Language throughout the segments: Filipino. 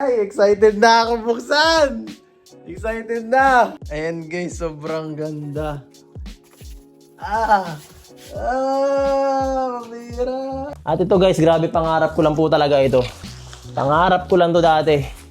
ay, excited na ako buksan! Excited na! Ayan guys, sobrang ganda. Mabira. At ito guys, grabe pangarap ko lang po talaga ito. Pangarap ko lang to dati.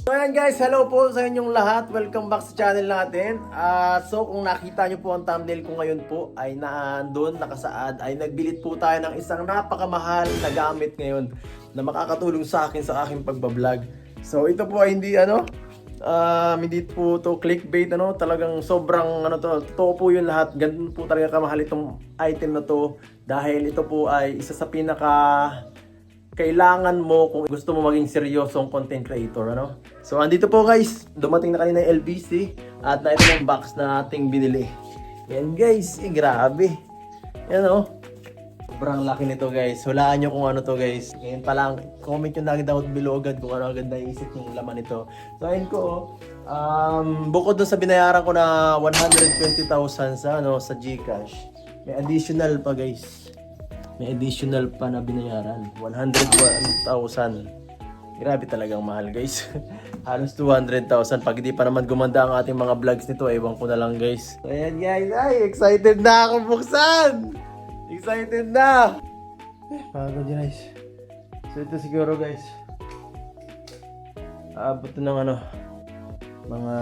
So ayan guys, hello po sa inyong lahat. Welcome back sa channel natin. So kung nakita nyo po ang thumbnail ko ngayon po ay naandun, nakasaad, ay nagbilit po tayo ng isang napakamahal na gamit ngayon na makakatulong sa akin sa aking pagbablog. So ito po ay hindi po to clickbait, talagang sobrang totoo po yun lahat. Ganun po talaga kamahal itong item na to dahil ito po ay isa sa pinaka kailangan mo kung gusto mo maging seryosong content creator, So andito po guys, dumating na kanina yung LBC at na ito yung box na ating binili. Yan guys, grabe. Yan sobrang laki nito guys. Hulaan nyo kung ano to guys. Ngayon pa lang, comment nyo na agad ako below agad kung ano agad naisip yung laman nito. So ayun ko, bukod dun sa binayaran ko na 120,000 sa GCash, may additional pa guys. May additional pa na binayaran. 101,000. Grabe talagang mahal guys. Halos 200,000. Pag hindi pa naman gumanda ang ating mga vlogs nito, ewan ko na lang guys. So ayan guys, ay excited na ako buksan! Excited na! Pagod yun guys. So ito siguro guys, aabot ng mga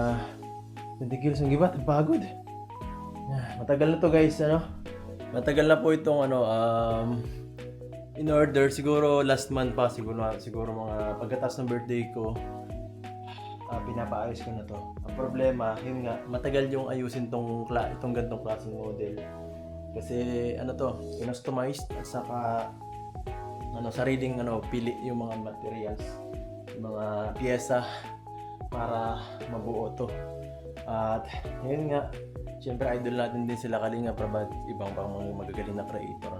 20 kilos ng gibat. Pagod. Matagal na to guys, Matagal na po itong in order, siguro last month pa, siguro mga pagkatapos ng birthday ko, pinapaayos ko na to. Ang problema, yun nga, matagal yung ayusin itong gantong klaseng model. Kasi customized at saka sariling pili yung mga materials, yung mga piyesa para mabuo to. At yun nga, siyempre idol natin din sila Kalinga Prab, ibang mga magagaling na creator,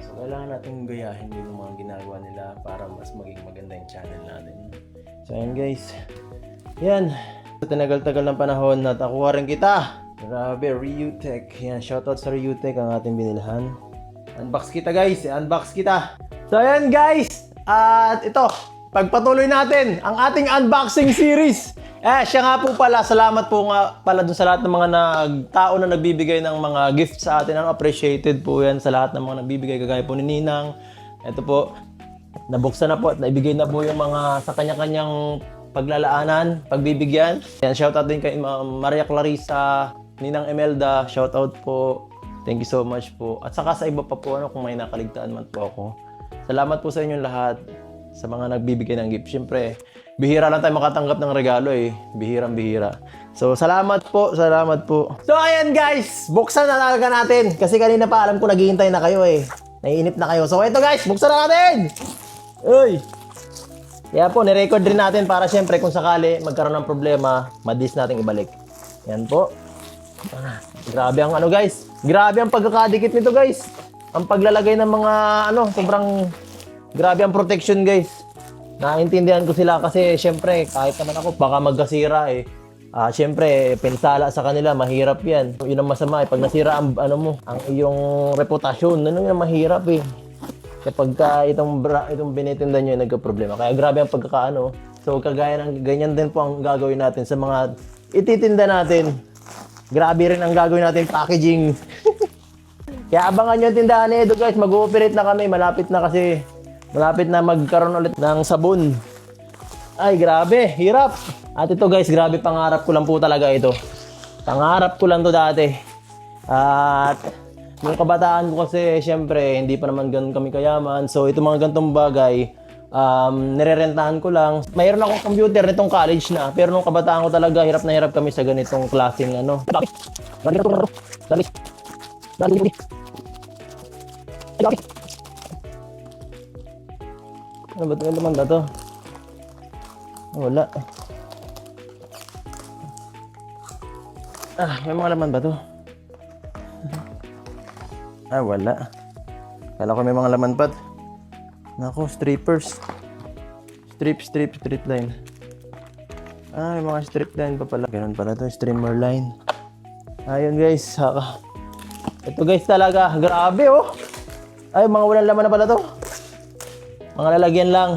So kailangan natin gayahin din yung mga ginagawa nila para mas maging maganda yung channel natin. So ayan guys, yan, sa tinagal-tagal ng panahon na nakuha rin kita. Grabe, Ryutech. Yan, shoutout sa Ryutech ang ating binilhan. Unbox kita guys, unbox kita. So ayan guys, at ito, pagpatuloy natin ang ating unboxing series. Siya nga po pala, salamat po nga pala dun sa lahat ng mga tao na nagbibigay ng mga gifts sa atin. Appreciated po yan sa lahat ng mga nagbibigay, kagaya po ni Ninang. Ito po, nabuksan na po at naibigay na po yung mga sa kanya-kanyang paglalaanan, pagbibigyan. Yan, shoutout din kay Maria Clarissa, Ninang Emelda, shoutout po. Thank you so much po. At saka sa iba pa po, kung may nakaligtaan man po ako. Salamat po sa inyong lahat sa mga nagbibigay ng gift. Siyempre, bihira lang tayo makatanggap ng regalo Bihirang-bihira. So, salamat po. So, ayan guys. Buksan na talaga natin. Kasi kanina pa alam ko naghihintay na kayo Naiinip na kayo. So, ito guys. Buksan na natin. Uy. Kaya po, nirecord rin natin para siyempre kung sakali magkaroon ng problema, madis natin ibalik. Yan po. Grabe ang guys. Grabe ang pagkakadikit nito guys. Ang paglalagay ng mga sobrang grabe ang protection guys. Naintindihan ko sila kasi syempre kahit naman ako baka magkasira syempre pinsala sa kanila, mahirap yan. Yun ang masama pag nasira ang ang iyong reputasyon, yung mahirap kapag itong binitinda nyo nagka-problema. Kaya grabe ang So kagaya ng ganyan din po ang gagawin natin sa mga ititinda natin. Grabe rin ang gagawin natin packaging. Kaya abangan nyo yung tindahan ni Edo guys, mag-ooperate na kami, malapit na magkaroon ulit ng sabon. Ay, grabe, hirap. At ito guys, grabe, pangarap ko lang po talaga ito. Pangarap ko lang to dati. At nung kabataan ko kasi, syempre, hindi pa naman ganun kami kayaman. So, ito mga ganitong bagay, nirerentahan ko lang. Mayroon akong computer nitong college na. Pero nung kabataan ko talaga, hirap na hirap kami sa ganitong klaseng Ano ba ito? Ano naman ba ito? Wala. May mga laman ba ito? Wala. Kala ko may mga laman pa. Nako, strippers. Strip line. May mga strip line pa pala. Ganun pala to, streamer line. Ayun guys, ito guys talaga, grabe oh. Ay, mga walang laman na pala to. Mga lalagyan lang.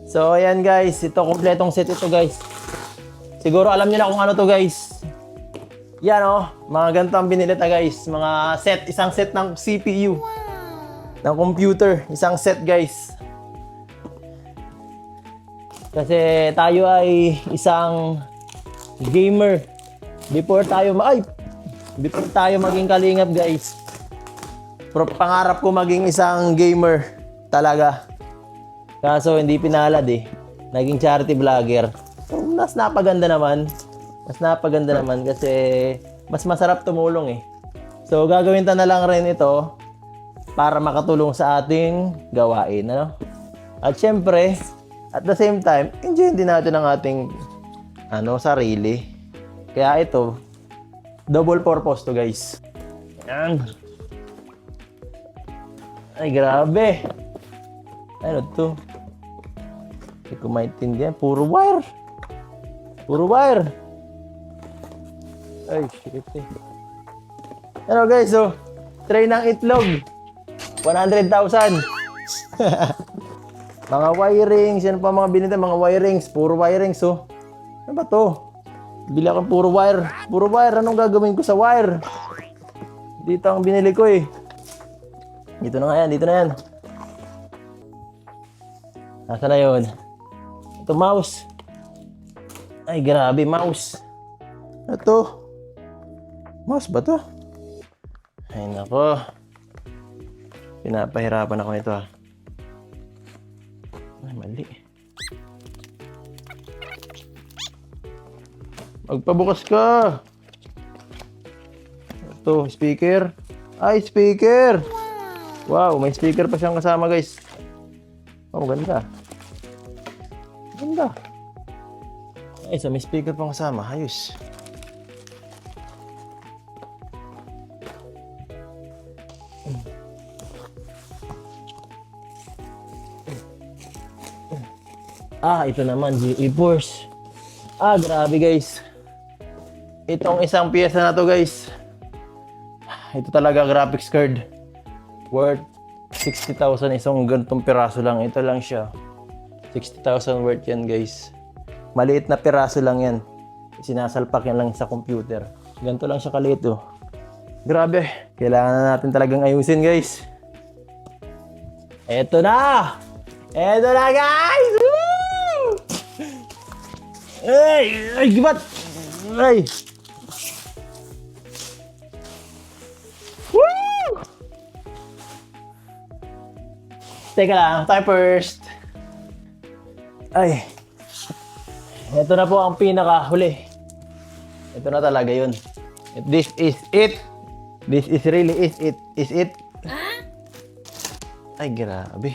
So, ayan guys, ito kompletong set ito guys. Siguro alam niyo na kung ano to guys. Yan oh, mga ganito ang binili ta guys. Mga set, isang set ng CPU. Ng computer, isang set guys. Kasi tayo ay isang gamer. Before tayo maging kalingap guys. Pangarap ko maging isang gamer talaga. Kaso hindi pinalad eh. Naging charity vlogger. So, mas napaganda naman. Kasi mas masarap tumulong eh. So gagawin ta na lang rin ito para makatulong sa ating gawain, ano? At syempre, at the same time, enjoy din natin ang ating sarili. Kaya ito, double purpose to guys. Yan. Ay, grabe. Ano to? Hindi ko maintindihan. Puro wire. Ay, shit eh. Ano guys, so, tray ng itlog. 100,000. Mga wirings, yan pa mga binili, mga wirings. Puro wirings, oh. Ano ba to? Bili ako puro wire. Anong gagawin ko sa wire? Dito ang binili ko eh. Dito na yan. Nasaan na yun? Ito, mouse. Ay, grabe, mouse. Ano to? Mouse ba to? Ay, nako. Pinapahirapan ako nito ah. Ay, mali. Magpabukas ka. Ito, speaker. Ay, speaker. Wow, may speaker pa siyang kasama guys. Oh, ganda. Ay, so may speaker pang kasama. Ayos. Ito naman, GeForce. Grabe guys. Itong isang piyesa na to guys. Ito talaga graphics card. Worth 60,000 isang ganitong piraso lang. Ito lang siya. 60,000 worth yan guys. Maliit na piraso lang yan. Sinasalpak yan lang sa computer. Ganito lang siya kaliit oh. Grabe. Kailangan na natin talagang ayusin guys. Ito na guys! Woo! Ay, gibat! Ay! Woo! Teka lang, time first. Ay. Ito na po ang pinakahuli. Ito na talaga yun. This is it. This is really it. Is it? Ay, grabe.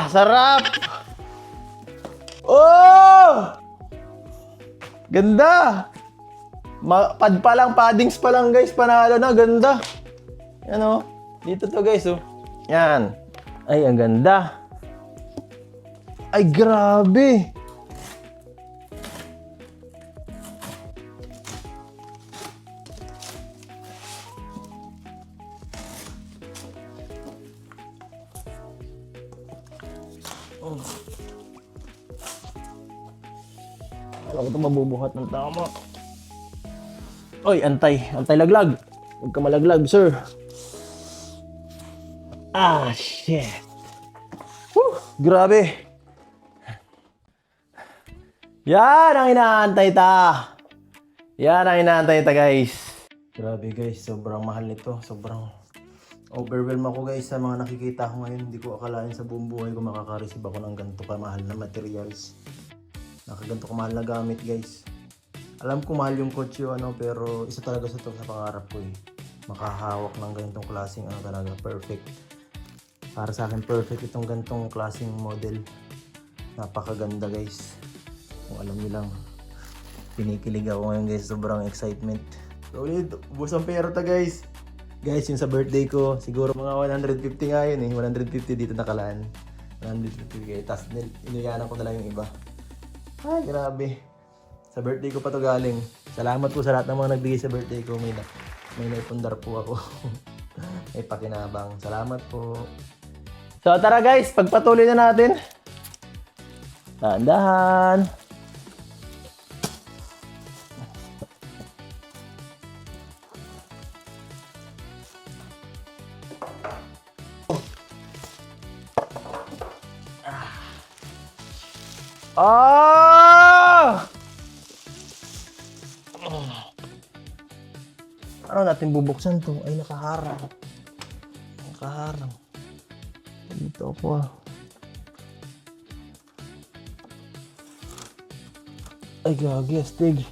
Sarap! Oh! Ganda! Pad pa lang, paddings pa lang guys, panalo na, ganda. Yan oh. Dito to guys oh. Yan. Ay, ang ganda. Ay, grabe. Alam ko ito mabubuhat ng tama. Oy, antay laglag. Huwag ka malaglag, sir. Shit. Grabe. Yan ang inaantay ta. Guys. Grabe guys, sobrang mahal nito. Sobrang overwhelmed ako guys sa mga nakikita ko ngayon. Hindi ko akalain sa buong buhay ko makaka-receive ako ng ganito kamahal na materials. Nakaganto kamahal na gamit guys. Alam ko mahal yung kotse pero isa talaga sa pangarap ko eh. Makahawak ng ganitong klaseng talaga perfect. Para sa akin perfect itong ganitong klaseng model. Napakaganda guys. Kung alam niyo lang. Kinikilig ako ngayon guys, sobrang excitement. Solid, ubos ang pera ta guys. Guys, yung sa birthday ko, siguro mga 150 nga yun eh. 150 dito nakalaan. 150 tapos iniyanan ko na lang yung iba. Ay, grabe. Sa birthday ko pa to galing. Salamat po sa lahat ng mga nagbigay sa birthday ko. May naipundar po ako. May pakinabang. Salamat po. So tara guys, pagpatuloy na natin. Dahan-dahan. Ano natin bubuksan to? Ay, nakaharang. Nakaharang. Dito ako ah. Ay, gagi. Astig.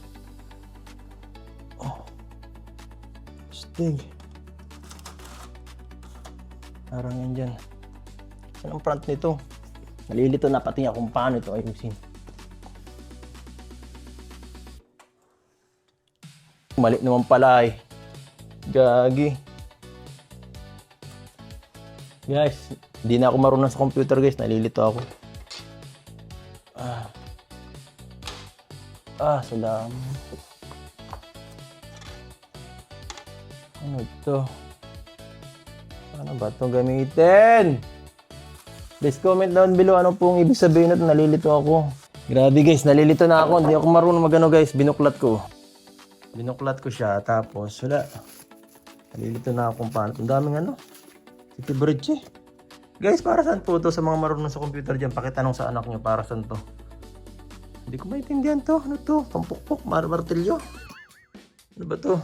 Oh. Astig. Harang yan dyan. Saan ang front nito? Nalilito na pati akong paano ito ayusin. Mali naman pala eh. Gagi. Guys, hindi na ako marunong sa computer guys. Nalilito ako. Salam. Ano ito? Ano ba ito gamitin? Please comment down below ano pong ibig sabihin nito. Nalilito ako. Grabe guys, nalilito na ako. Hindi ako marunong magano guys. Binuklat ko siya. Tapos wala. Nalilito na ako kung paano. Ang daming ano. City Bridge eh. Guys, para saan po to? Sa mga marunong sa computer dyan, pakitanong sa anak nyo para saan to. Hindi ko maintindihan to. Ano to? Pampukpok? Martilyo? Ano ba to?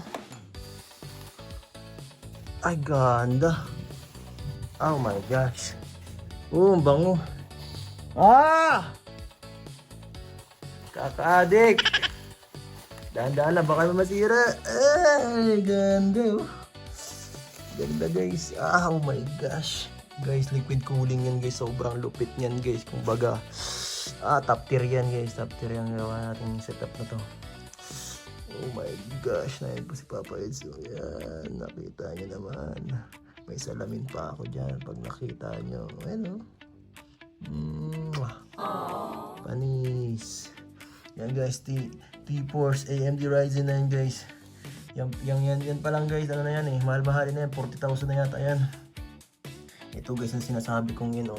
Ay, ganda. Oh my gosh. Bango. Kakaadik. Dahan-dahan na, baka masira. Ay, ganda. Ganda guys. Oh my gosh. Guys, liquid cooling yan guys. Sobrang lupit yan guys. Kung baga, top tier yan guys. Top tier yan gawa natin yung setup na to. Oh my gosh. Nahin po si Papa Edzo. Yan. Nakita nyo naman. May salamin pa ako dyan pag nakita nyo. Ano? Panis. Yan guys. T-Force AMD Ryzen 9 guys. Yan pa lang guys. Ano na yan eh. Mahal-mahalin na yan. 40,000 na yata yan. Ito guys ang sinasabi kong yun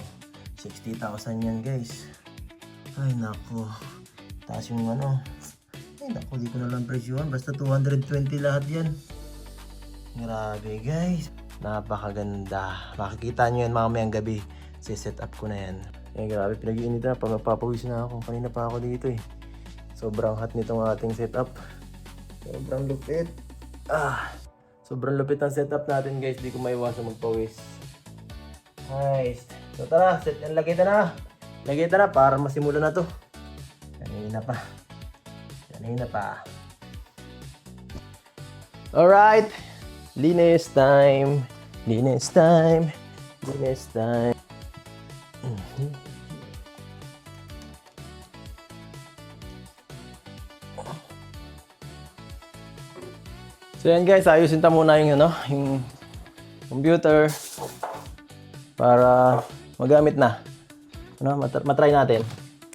60,000 yan guys. Ay nako. Taas yung ano. Ay nako, di ko na lang presyohan. Basta 220 lahat yan. Grabe guys. Napakaganda. Makikita nyo yan mamayang gabi. Set up ko na yan. Ay grabe, pinag-iinit na. Pagpapawis na ako. Kanina pa ako dito eh. Sobrang hot nitong ating setup. Sobrang lupit. Sobrang lupit ang setup natin guys. Di ko maiwasan magpawis. Nice. So tara, lagay na para masimulan na to. Kanina pa. Alright. Linis time. So yan guys, ayusin ta muna yung computer para magamit na. Matry natin.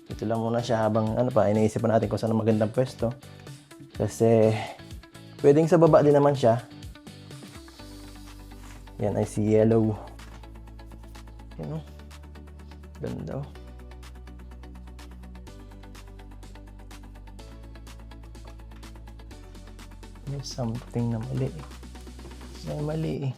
Ito lang muna siya habang iniisip pa natin kung saan magandang pwesto. Kasi pwedeng sa baba din naman siya. Yan ay si yellow. Yan ganda May something na mali. May mali eh.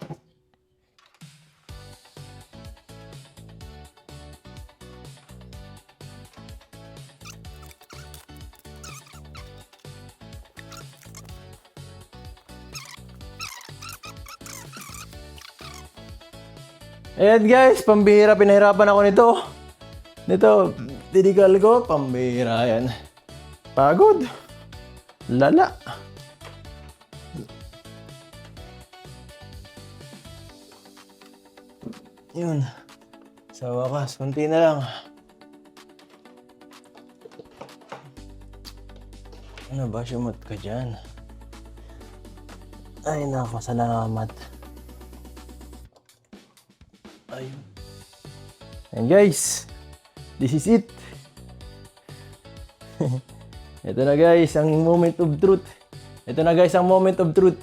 Ayan guys, pambihira. Pinahirapan ako nito. Didikal ko, pambihira yan. Pagod. Lala. Yun. Sa wakas, kunti na lang. Ano ba, sumot ka dyan? Ay, nako, salamat. Ayun. And guys, this is it. Ito na guys, ang moment of truth. Ito na guys, ang moment of truth.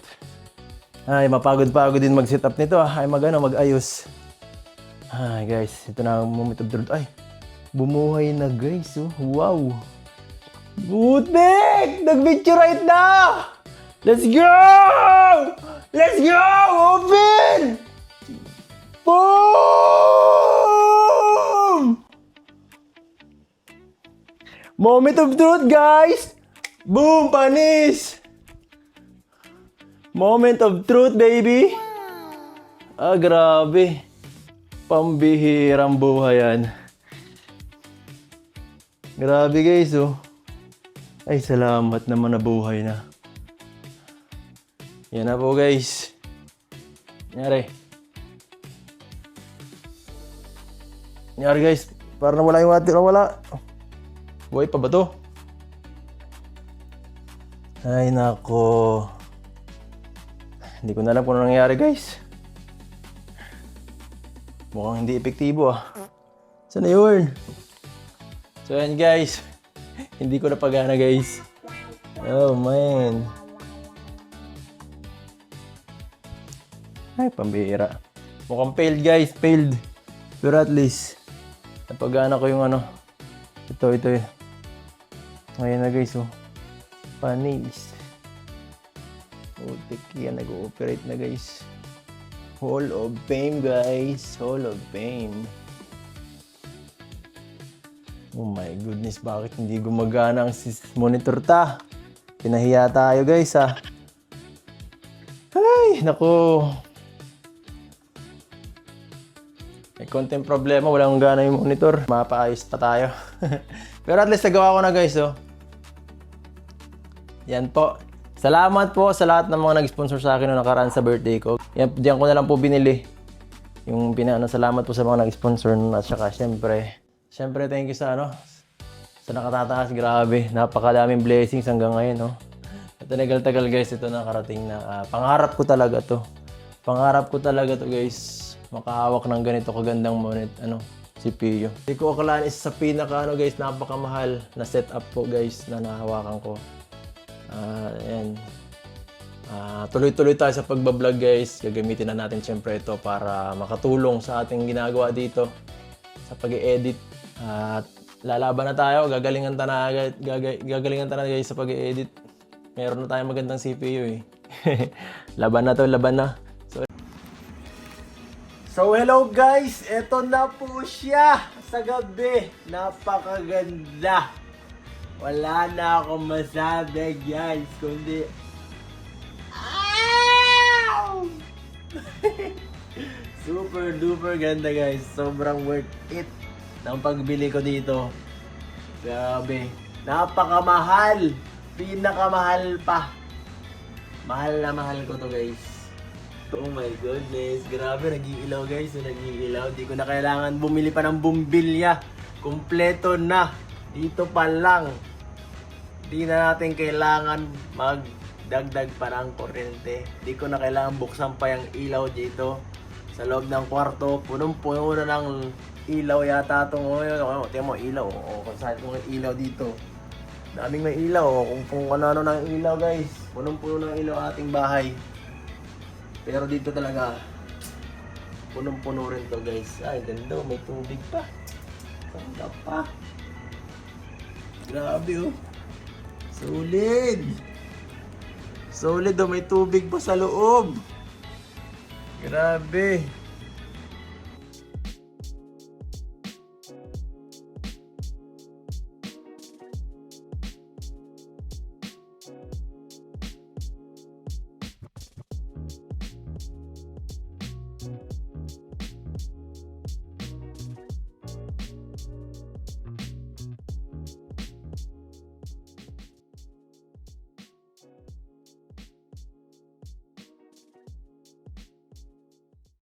Ay, mapagod-pagod din mag-setup nito. Ay, mag-ayos. Ay guys, ito na ang moment of truth. Ay, bumuhay na guys. Oh. Wow. Butik! Nag-picture right na! Let's go! Let's go! Open! Boom! Moment of truth, guys! Boom! Panis! Moment of truth, baby! Ah, grabe. Pambihirang buhay yan. Grabe, guys, oh. Ay, salamat naman na buhay na. Yan na po, guys. Nangyari. Nangyari, guys. Para nawala yung water. Nawala. Buhay pa ba to? Ay, nako. Hindi ko na alam kung ano nangyari, guys. Mukhang hindi epektibo, ah. Saan na yun? So, yan, guys. Hindi ko napagana, guys. Oh, man. Ay, pambihira. Mukhang failed, guys. Failed. Pero at least, napagana ko yung ano. Ito. Ngayon na, guys, oh. Panis. Utik yan. Nag-ooperate na, guys. Hall of Fame, guys. Hall of Fame. Oh my goodness, bakit hindi gumagana ang monitor ta? Pinahiya tayo, guys, ha. Ay, naku. May konting problema, walang gana yung monitor. Mapaayos pa tayo. Pero at least nagawa ko na, guys, oh. Yan po. Salamat po sa lahat ng mga nag-sponsor sa akin noong nakaraan sa birthday ko. Yan, diyan ko na lang po binili. Yung salamat po sa mga nag-sponsor. At saka, Siyempre, thank you sa sa nakatataas. Grabe, napakadaming blessings hanggang ngayon, no? At tagal-tagal, guys, ito nakarating na pangarap ko talaga to. Pangarap ko talaga to, guys. Makahawak ng ganito kagandang CPU. Hindi ko akalaan isa sa pinaka, guys, napakamahal na setup po, guys, na nahawakan ko. Ayan. Tuloy-tuloy tayo sa pagbablog, guys. Gagamitin na natin siyempre ito para makatulong sa ating ginagawa dito sa pag-i-edit. At lalaban na tayo, gagalingan tayo guys sa pag-i-edit. Meron na tayong magandang CPU, eh. Laban na. So hello, guys, eto na po siya sa gabi. Napakaganda. Wala na akong masabi, guys, kundi super duper ganda, guys. Sobrang worth it ng pagbili ko dito. Grabe. Napakamahal. Pinakamahal pa. Mahal na mahal ko to, guys. Oh my goodness. Grabe, nag-iilaw, guys. Nag-iilaw. Di ko na kailangan bumili pa ng bumbilya. Kompleto na. Dito pa lang. Di na natin kailangan magdagdag pa ng kuryente. Di ko na kailangan buksan pa yung ilaw dito. Sa loob ng kwarto, punong-puno na ng ilaw yata itong tingnan mo, ilaw. Kung saan itong ilaw dito. Daming may ilaw. Kung ano-ano ng ilaw, guys. Punong-puno ng ilaw ating bahay. Pero dito talaga, punong-puno rin to, guys. Ay, ganda. May tubig pa. Ganda pa. Grabe, oh. Solid. Solid, oh. May tubig pa sa loob. Grabe.